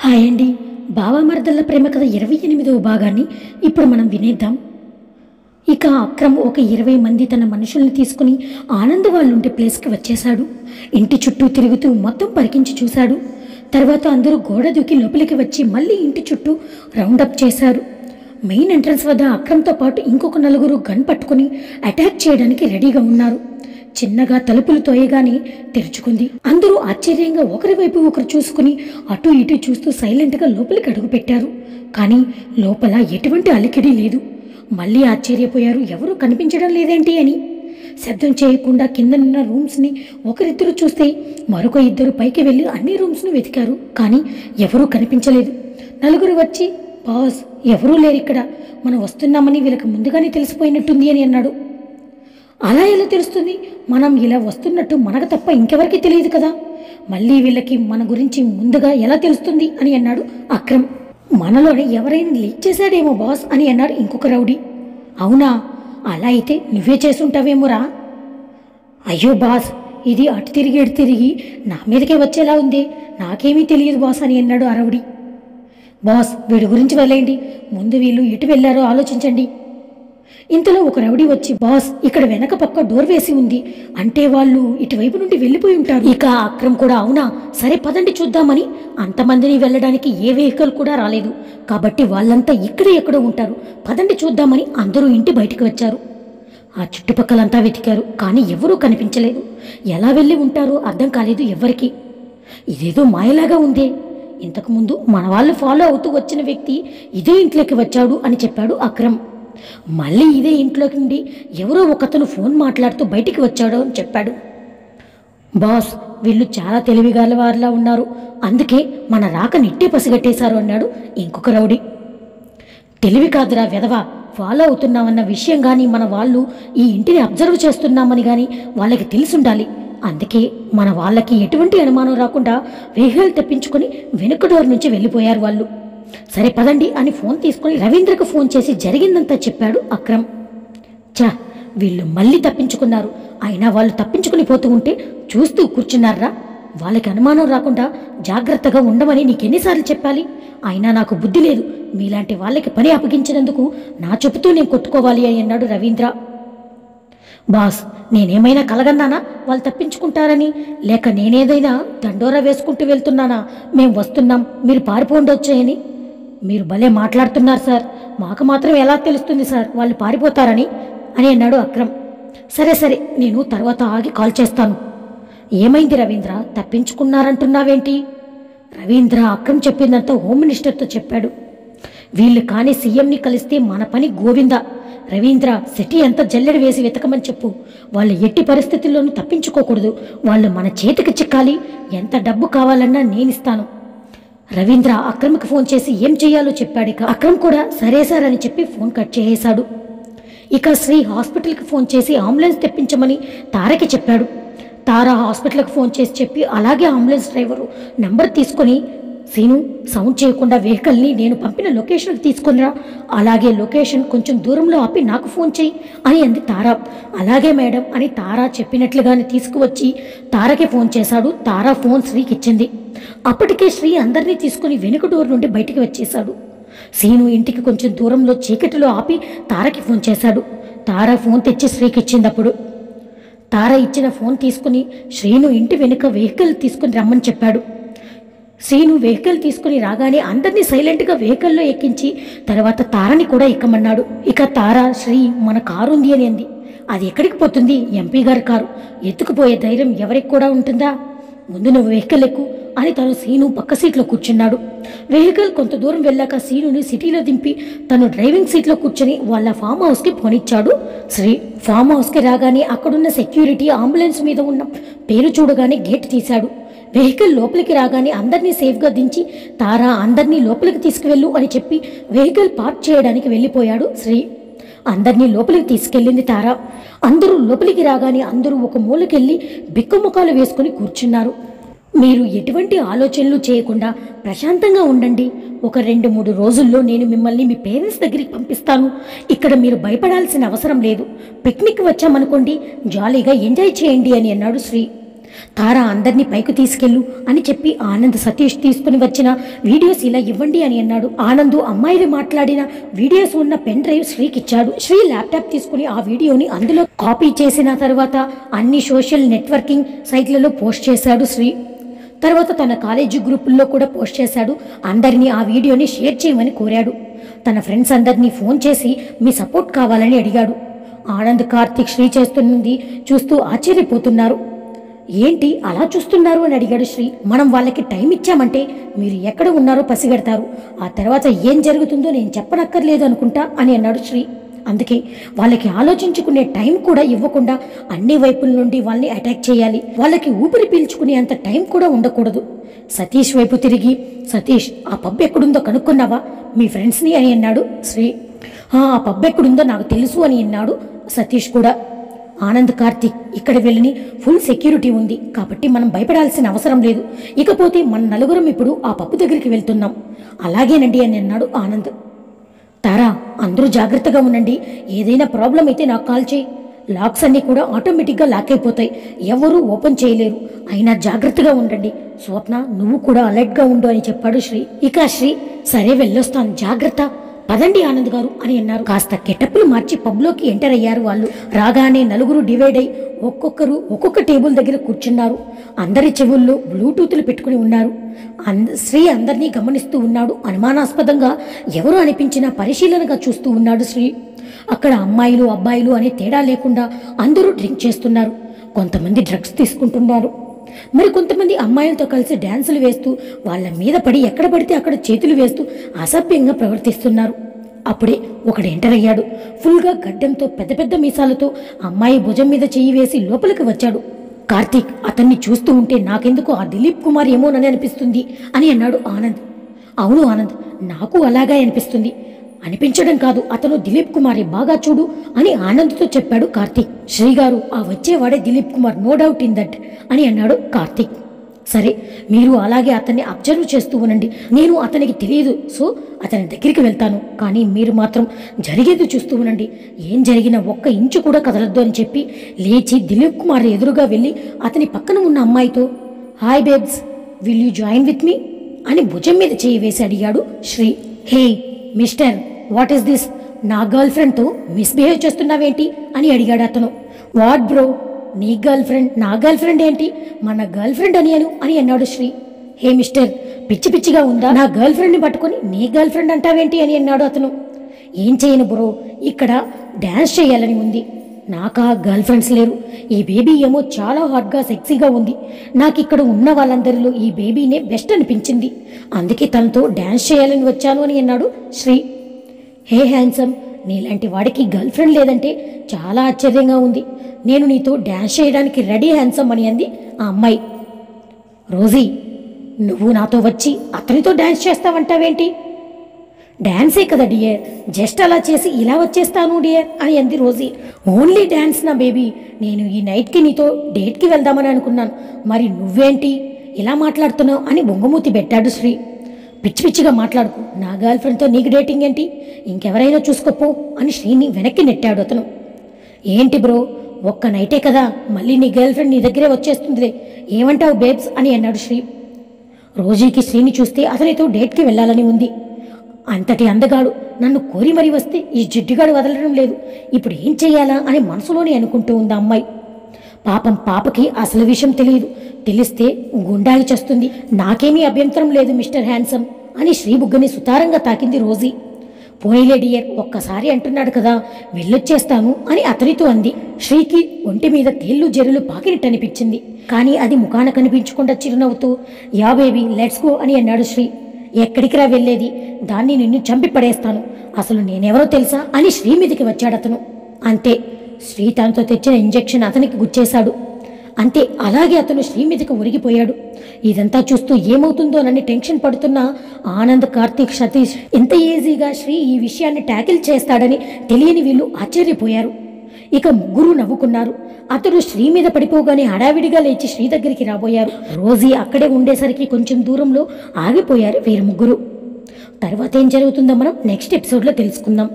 Hi అండి. బావమరదళ్ళ ప్రేమ కథ 28వ భాగాన్ని ఇప్పుడు మనం వినేద్దాం. ఇక అక్రమ్ ఒక 20 మంది తన మనుషుల్ని తీసుకుని ఆనంద్ వాళ్ళుండే ప్లేస్కి వచ్చేశాడు. ఇంటి చుట్టూ తిరుగుతూ మొత్తం పరికించి చూశాడు. తర్వాత అందరూ గోడ దూకి లోపలికి వచ్చి మళ్ళీ ఇంటి చుట్టూ రౌండప్ చేశారు. మెయిన్ ఎంట్రన్స్ వద్ద అక్రమ్తో పాటు ఇంకొక 4 గన్ పట్టుకుని అటాక్ చేయడానికి రెడీగా ఉన్నారు. చిన్నగా తలుపులు తోయగానే తెరుచుకుంది. అందరూ ఆశ్చర్యంగా ఒకరి వైపు ఒకరు చూసుకుని అటు ఇటు చూస్తూ సైలెంట్గా లోపలికి అడుగుపెట్టారు. కానీ లోపల ఎటువంటి అలికిడి లేదు. మళ్ళీ ఆశ్చర్యపోయారు, ఎవరూ కనిపించడం లేదేంటి అని. శబ్దం చేయకుండా కిందనున్న రూమ్స్ని ఒకరిద్దరు చూస్తే మరొక 2 పైకి వెళ్ళి అన్ని రూమ్స్ను వెతికారు. కానీ ఎవరూ కనిపించలేదు. 4 వచ్చి, బాస్ ఎవరూ లేరిక్కడ, మనం వస్తున్నామని వీళ్ళకి ముందుగానే తెలిసిపోయినట్టుంది అని అన్నాడు. అలా ఎలా తెలుస్తుంది? మనం ఇలా వస్తున్నట్టు మనకు తప్ప ఇంకెవరికి తెలియదు కదా. మళ్ళీ వీళ్ళకి మన గురించి ముందుగా ఎలా తెలుస్తుంది అని అన్నాడు అక్రమ్. మనలోనే ఎవరైనా లీక్ చేశాడేమో బాస్ అని అన్నాడు ఇంకొక రౌడీ. అవునా, అలా అయితే నువ్వే చేసుంటావేమోరా. అయ్యో బాస్, ఇది అటు తిరిగి ఇటు తిరిగి నా మీదకే వచ్చేలా ఉంది, నాకేమీ తెలియదు బాస్ అని అన్నాడు ఆ రౌడీ. బాస్ వీడి గురించి వెళ్ళండి, ముందు వీళ్ళు ఎటు వెళ్ళారో ఆలోచించండి. ఇంతలో ఒక రౌడీ వచ్చి, బాస్ ఇక్కడ వెనక పక్క డోర్ వేసి ఉంది, అంటే వాళ్ళు ఇటువైపు నుండి వెళ్ళిపోయి ఉంటారు. ఇక అక్రమ్ కూడా, అవునా సరే పదండి చూద్దామని. అంతమందిని వెళ్ళడానికి ఏ వెహికల్ కూడా రాలేదు కాబట్టి వాళ్ళంతా ఇక్కడే ఎక్కడో ఉంటారు, పదండి చూద్దామని అందరూ ఇంటి బయటికి వచ్చారు. ఆ చుట్టుపక్కలంతా వెతికారు కానీ ఎవరూ కనిపించలేదు. ఎలా వెళ్ళి ఉంటారో అర్థం కాలేదు ఎవ్వరికి. ఇదేదో మాయలాగా ఉందే, ఇంతకుముందు మన వాళ్ళు ఫాలో అవుతూ వచ్చిన వ్యక్తి ఇదే ఇంట్లోకి వచ్చాడు అని చెప్పాడు అక్రమ్. మళ్ళీ ఇదే ఇంట్లోకి నుండి ఎవరో ఒకతను ఫోన్ మాట్లాడుతూ బయటికి వచ్చాడు అని చెప్పాడు. బాస్ వీళ్ళు చాలా తెలివిగల వారిలా ఉన్నారు, అందుకే మన రాక నిట్టే పసిగట్టేశారు అన్నాడు ఇంకొక రౌడీ. తెలివి కాదురా వెధవా, ఫాలో అవుతున్నామన్న విషయం కానీ మన వాళ్ళు ఈ ఇంటిని అబ్జర్వ్ చేస్తున్నామని కానీ వాళ్ళకి తెలిసుండాలి. అందుకే మన వాళ్ళకి ఎటువంటి అనుమానం రాకుండా వెహికల్ తెప్పించుకొని వెనుక డోర్ నుంచి వెళ్ళిపోయారు వాళ్ళు. సరే పదండి అని ఫోన్ తీసుకుని రవీంద్రకు ఫోన్ చేసి జరిగిందంతా చెప్పాడు అక్రమ్. వీళ్ళు మళ్ళీ తప్పించుకున్నారు, అయినా వాళ్ళు తప్పించుకుని పోతూ ఉంటే చూస్తూ కూర్చున్నారా? వాళ్ళకి అనుమానం రాకుండా జాగ్రత్తగా ఉండమని నీకెన్నిసార్లు చెప్పాలి? అయినా నాకు బుద్ధి లేదు, మీలాంటి వాళ్ళకి పని అప్పగించినందుకు నా చెబుతూ నేను కొట్టుకోవాలి అని అన్నాడు రవీంద్ర. బాస్ నేనేమైనా కలగన్నానా వాళ్ళు తప్పించుకుంటారని? లేక నేనేదైనా దండోరా వేసుకుంటూ వెళ్తున్నానా? మేము వస్తున్నాం మీరు పారిపోండి వచ్చాయని? మీరు భలే మాట్లాడుతున్నారు సార్, మాకు మాత్రం ఎలా తెలుస్తుంది సార్ వాళ్ళు పారిపోతారని అని అన్నాడు అక్రమ్. సరే సరే నేను తర్వాత ఆగి కాల్ చేస్తాను. ఏమైంది రవీంద్ర, తప్పించుకున్నారంటున్నావేంటి? రవీంద్ర అక్రమ్ చెప్పిందంతా హోమ్ మినిస్టర్తో చెప్పాడు. వీళ్ళు కానీ సీఎంని కలిస్తే మన పని గోవిందా. రవీంద్ర సిటీ అంతా జల్లెడ వేసి వెతకమని చెప్పు, వాళ్ళు ఎట్టి పరిస్థితుల్లోనూ తప్పించుకోకూడదు, వాళ్ళు మన చేతికి చిక్కాలి, ఎంత డబ్బు కావాలన్నా నేనిస్తాను. రవీంద్ర అక్రమ్కి ఫోన్ చేసి ఏం చెయ్యాలో చెప్పాడు. ఇక అక్రమ్ కూడా సరే సార్ అని చెప్పి ఫోన్ కట్ చేసేశాడు. ఇక శ్రీ హాస్పిటల్కి ఫోన్ చేసి అంబులెన్స్ తెప్పించమని తారకి చెప్పాడు. తారా హాస్పిటల్కి ఫోన్ చేసి చెప్పి అలాగే అంబులెన్స్ డ్రైవరు నెంబర్ తీసుకొని, సీను సౌండ్ చేయకుండా వెహికల్ని నేను పంపిన లొకేషన్కి తీసుకునిరా, అలాగే లొకేషన్ కొంచెం దూరంలో ఆపి నాకు ఫోన్ చేయి అని అంది తారా. అలాగే మేడం అని తారా చెప్పినట్లుగానే తీసుకువచ్చి తారకి ఫోన్ చేశాడు. తారా ఫోన్ శ్రీకి ఇచ్చింది. అప్పటికే శ్రీ అందరినీ తీసుకుని వెనుక డోర్ నుండి బయటికి వచ్చేశాడు. సీను ఇంటికి కొంచెం దూరంలో చీకటిలో ఆపి తారకి ఫోన్ చేశాడు. తారా ఫోన్ తెచ్చి శ్రీకి ఇచ్చిందప్పుడు తారా ఇచ్చిన ఫోన్ తీసుకుని శ్రీను ఇంటి వెనుక వెహికల్ తీసుకుని రమ్మని చెప్పాడు. శ్రీను వెహికల్ తీసుకుని రాగానే అందరినీ సైలెంట్గా వెహికల్లో ఎక్కించి తర్వాత తారని కూడా ఎక్కమన్నాడు. ఇక తారా, శ్రీ మన కారు ఉంది అని అంది. అది ఎక్కడికి పోతుంది? ఎంపీ గారి కారు, ఎత్తుకుపోయే ధైర్యం ఎవరికి కూడా ఉంటుందా? ముందు నువ్వు వెహికల్ ఎక్కు అని తను సీను పక్క సీట్లో కూర్చున్నాడు. వెహికల్ కొంత దూరం వెళ్ళాక సీనుని సిటీలో దింపి తను డ్రైవింగ్ సీట్లో కూర్చొని వాళ్ళ ఫామ్ హౌస్కి పోనిచ్చాడు శ్రీ. ఫామ్ హౌస్కి రాగానే అక్కడున్న సెక్యూరిటీ అంబులెన్స్ మీద ఉన్న పేరు చూడగానే గేట్ తీశాడు. వెహికల్ లోపలికి రాగానే అందరినీ సేఫ్గా దించి తారా అందరినీ లోపలికి తీసుకువెళ్ళు అని చెప్పి వెహికల్ పార్క్ చేయడానికి వెళ్ళిపోయాడు శ్రీ. అందరినీ లోపలికి తీసుకెళ్ళింది తారా. అందరూ లోపలికి రాగానే అందరూ ఒక మూలకెళ్ళి బిక్కుముఖాలు వేసుకుని కూర్చున్నారు. మీరు ఎటువంటి ఆలోచనలు చేయకుండా ప్రశాంతంగా ఉండండి, ఒక 2-3 రోజుల్లో నేను మిమ్మల్ని మీ పేరెంట్స్ దగ్గరికి పంపిస్తాను. ఇక్కడ మీరు భయపడాల్సిన అవసరం లేదు, పిక్నిక్ వచ్చామనుకోండి, జాలీగా ఎంజాయ్ చేయండి అని అన్నాడు శ్రీ. తారా అందరినీ పైకి తీసుకెళ్ళు అని చెప్పి ఆనంద్ సతీష్ తీసుకుని వచ్చిన వీడియోస్ ఇలా ఇవ్వండి అని అన్నాడు. ఆనంద్ అమ్మాయిలు మాట్లాడిన వీడియోస్ ఉన్న పెన్ డ్రైవ్ శ్రీకి ఇచ్చాడు. శ్రీ ల్యాప్టాప్ తీసుకుని ఆ వీడియోని అందులో కాపీ చేసిన తర్వాత అన్ని సోషల్ నెట్వర్కింగ్ సైట్లలో పోస్ట్ చేశాడు శ్రీ. తర్వాత తన కాలేజీ గ్రూపుల్లో కూడా పోస్ట్ చేశాడు. అందరినీ ఆ వీడియోని షేర్ చేయమని కోరాడు. తన ఫ్రెండ్స్ అందరినీ ఫోన్ చేసి మీ సపోర్ట్ కావాలని అడిగాడు. ఆనంద్ కార్తీక్ శ్రీ చేస్తున్నది చూస్తూ ఆశ్చర్యపోతున్నారు. ఏంటి అలా చూస్తున్నారు అని అడిగాడు శ్రీ. మనం వాళ్ళకి టైం ఇచ్చామంటే మీరు ఎక్కడ ఉన్నారో పసిగడతారు. ఆ తర్వాత ఏం జరుగుతుందో నేను చెప్పనక్కర్లేదు అనుకుంటా అని అన్నాడు శ్రీ. అందుకే వాళ్ళకి ఆలోచించుకునే టైం కూడా ఇవ్వకుండా అన్ని వైపుల నుండి వాళ్ళని అటాక్ చేయాలి. వాళ్ళకి ఊపిరి పీల్చుకునే అంత టైం కూడా ఉండకూడదు. సతీష్ వైపు తిరిగి, సతీష్ ఆ పబ్ ఎక్కడుందో కనుక్కున్నావా మీ ఫ్రెండ్స్ని అని అన్నాడు శ్రీ. ఆ పబ్ ఎక్కడుందో నాకు తెలుసు అని అన్నాడు సతీష్ కూడా. ఆనంద్ కార్తీక్ ఇక్కడ వెళ్ళని ఫుల్ సెక్యూరిటీ ఉంది కాబట్టి మనం భయపడాల్సిన అవసరం లేదు. ఇకపోతే మన నలుగురం ఇప్పుడు ఆ పప్పు దగ్గరికి వెళ్తున్నాం. అలాగేనండి అని అన్నాడు ఆనంద్. తారా అందరూ జాగ్రత్తగా ఉండండి. ఏదైనా ప్రాబ్లం అయితే నాకు కాల్ చేయి. లాక్స్ అన్నీ కూడా ఆటోమేటిక్గా లాక్ అయిపోతాయి. ఎవరూ ఓపెన్ చేయలేరు. అయినా జాగ్రత్తగా ఉండండి. స్వప్న నువ్వు కూడా అలర్ట్గా ఉండు అని చెప్పాడు శ్రీ. ఇక శ్రీ సరే వెళ్ళొస్తాను జాగ్రత్త, పదండి ఆనంద్ గారు అని అన్నారు. కాస్త కెటప్పులు మార్చి పబ్లోకి ఎంటర్ అయ్యారు వాళ్ళు. రాగానే నలుగురు డివైడ్ అయి ఒక్కొక్కరు ఒక్కొక్క టేబుల్ దగ్గర కూర్చున్నారు. అందరి చెవుల్లో బ్లూటూత్లు పెట్టుకుని ఉన్నారు. శ్రీ అందరినీ గమనిస్తూ ఉన్నాడు. అనుమానాస్పదంగా ఎవరు అనిపించినా పరిశీలనగా చూస్తూ ఉన్నాడు శ్రీ. అక్కడ అమ్మాయిలు అబ్బాయిలు అనే తేడా లేకుండా అందరూ డ్రింక్ చేస్తున్నారు. కొంతమంది డ్రగ్స్ తీసుకుంటున్నారు. మరి కొంతమంది అమ్మాయిలతో కలిసి డ్యాన్సులు వేస్తూ వాళ్ళ మీద పడి ఎక్కడ పడితే అక్కడ చేతులు వేస్తూ అసభ్యంగా ప్రవర్తిస్తున్నారు. అప్పుడే ఒకడు ఎంటర్ అయ్యాడు. ఫుల్గా గడ్డంతో పెద్ద పెద్ద మీసాలతో అమ్మాయి భుజం మీద చెయ్యి వేసి లోపలికి వచ్చాడు. కార్తీక్ అతన్ని చూస్తూ ఉంటే నాకెందుకు ఆ దిలీప్ కుమార్ ఏమోనని అనిపిస్తుంది అని అన్నాడు ఆనంద్. అవును ఆనంద్, నాకు అలాగే అనిపిస్తుంది. అనిపించడం కాదు, అతను దిలీప్ కుమారే, బాగా చూడు అని ఆనంద్తో చెప్పాడు కార్తీక్. శ్రీగారు ఆ వచ్చేవాడే Dilip Kumar, no doubt in that అని అన్నాడు కార్తీక్. సరే మీరు అలాగే అతన్ని అబ్జర్వ్ చేస్తూ ఉండండి. నేను అతనికి తెలియదు, సో అతని దగ్గరికి వెళ్తాను. కానీ మీరు మాత్రం జరిగేది చూస్తూ ఉండండి. ఏం జరిగినా ఒక్క ఇంచు కూడా కదలొద్దు అని చెప్పి లేచి దిలీప్ కుమార్ ఎదురుగా వెళ్ళి అతని పక్కన ఉన్న అమ్మాయితో hi babes, will you join with me అని భుజం మీద చేయి వేసి అడిగాడు Sri. Hey mister, what is this? నా గర్ల్ ఫ్రెండ్తో మిస్బిహేవ్ చేస్తున్నావేంటి అని అడిగాడు అతను. వాట్ బ్రో, నీ గర్ల్ ఫ్రెండ్ నా గర్ల్ ఫ్రెండ్ ఏంటి? మన గర్ల్ ఫ్రెండ్ అని అన్నాడు శ్రీ. హే మిస్టర్, పిచ్చి పిచ్చిగా ఉందా? నా గర్ల్ ఫ్రెండ్ని పట్టుకొని నీ గర్ల్ ఫ్రెండ్ అంటావేంటి అని అన్నాడు అతను. ఏం చేయను బ్రో, ఇక్కడ డ్యాన్స్ చేయాలని ఉంది. నాకా గర్ల్ ఫ్రెండ్స్ లేరు. ఈ బేబీ ఏమో చాలా హాట్గా సెక్సీగా ఉంది. నాకు ఇక్కడ ఉన్న వాళ్ళందరిలో ఈ బేబీనే బెస్ట్ అనిపించింది. అందుకే తనతో డ్యాన్స్ చేయాలని వచ్చాను అని అన్నాడు శ్రీ. హే హ్యాండ్సమ్, నీలాంటి వాడికి గర్ల్ ఫ్రెండ్ లేదంటే చాలా ఆశ్చర్యంగా ఉంది. నేను నీతో డ్యాన్స్ చేయడానికి రెడీ హ్యాండ్సమ్ అని అంది ఆ అమ్మాయి. రోజీ, నువ్వు నాతో వచ్చి అతనితో డ్యాన్స్ చేస్తావంటావేంటి? డ్యాన్సే కదా డియర్, జస్ట్ అలా చేసి ఇలా వచ్చేస్తాను డియర్ అని అంది రోజీ. ఓన్లీ డ్యాన్స్ నా బేబీ, నేను ఈ నైట్కి నీతో డేట్కి వెళ్దామని అనుకున్నాను. మరి నువ్వేంటి ఇలా మాట్లాడుతున్నావు అని బొంగమూతి పెట్టాడు శ్రీ. పిచ్చి పిచ్చిగా మాట్లాడుకు, నా గర్ల్ ఫ్రెండ్తో నీకు డేటింగ్ ఏంటి? ఇంకెవరైనా చూసుకోపో అని శ్రీని వెనక్కి నెట్టాడు అతను. ఏంటి బ్రో, ఒక్క నైటే కదా, మళ్ళీ నీ గర్ల్ ఫ్రెండ్ నీ దగ్గరే వచ్చేస్తుందిలే, ఏమంటావు బేబ్స్ అని అన్నాడు శ్రీ. రోజీకి శ్రీని చూస్తే అతనితో డేట్కి వెళ్ళాలని ఉంది. అంతటి అందగాడు నన్ను కోరి మరీ వస్తే ఈ జిడ్డుగాడు వదలడం లేదు. ఇప్పుడు ఏం చెయ్యాలా అని మనసులోనే అనుకుంటూ ఉంది అమ్మాయి. పాపం పాపకి అసలు విషయం తెలియదు. తెలిస్తే గుండాగి చేస్తుంది. నాకేమీ అభ్యంతరం లేదు మిస్టర్ హ్యాండ్సమ్ అని శ్రీ బుగ్గని సుతారంగా తాకింది రోజీ. పోనీలే డియర్, ఒక్కసారి అంటున్నాడు కదా, వెళ్ళొచ్చేస్తాను అని అతనితో అంది. శ్రీకి ఒంటి మీద తేళ్లు జెరులు పాకినట్టు అనిపించింది. కానీ అది ముఖాన కనిపించకుండా చిరునవ్వుతూ యా బేబీ లెట్స్ గో అని అన్నాడు శ్రీ. ఎక్కడికి రా వెళ్ళేది? దాన్ని నిన్ను చంపి పడేస్తాను. అసలు నేనెవరో తెలుసా అని శ్రీ మీదకి వచ్చాడు అతను. అంతే, శ్రీ తనతో తెచ్చిన ఇంజెక్షన్ అతనికి గుచ్చేశాడు. అంతే, అలాగే అతను శ్రీ మీదకి ఒరిగిపోయాడు. ఇదంతా చూస్తూ ఏమవుతుందోనని టెన్షన్ పడుతున్న ఆనంద్, కార్తీక్, సతీష్ ఎంత ఈజీగా శ్రీ ఈ విషయాన్ని ట్యాకిల్ చేస్తాడని తెలియని వీళ్ళు ఆశ్చర్యపోయారు. ఇక ముగ్గురు నవ్వుకున్నారు. అతడు శ్రీ మీద పడిపోగానే హడావిడిగా లేచి శ్రీ దగ్గరికి రాబోయారు. రోజీ అక్కడే ఉండేసరికి కొంచెం దూరంలో ఆగిపోయారు వీరు ముగ్గురు. తర్వాత ఏం జరుగుతుందో మనం నెక్స్ట్ ఎపిసోడ్లో తెలుసుకుందాం.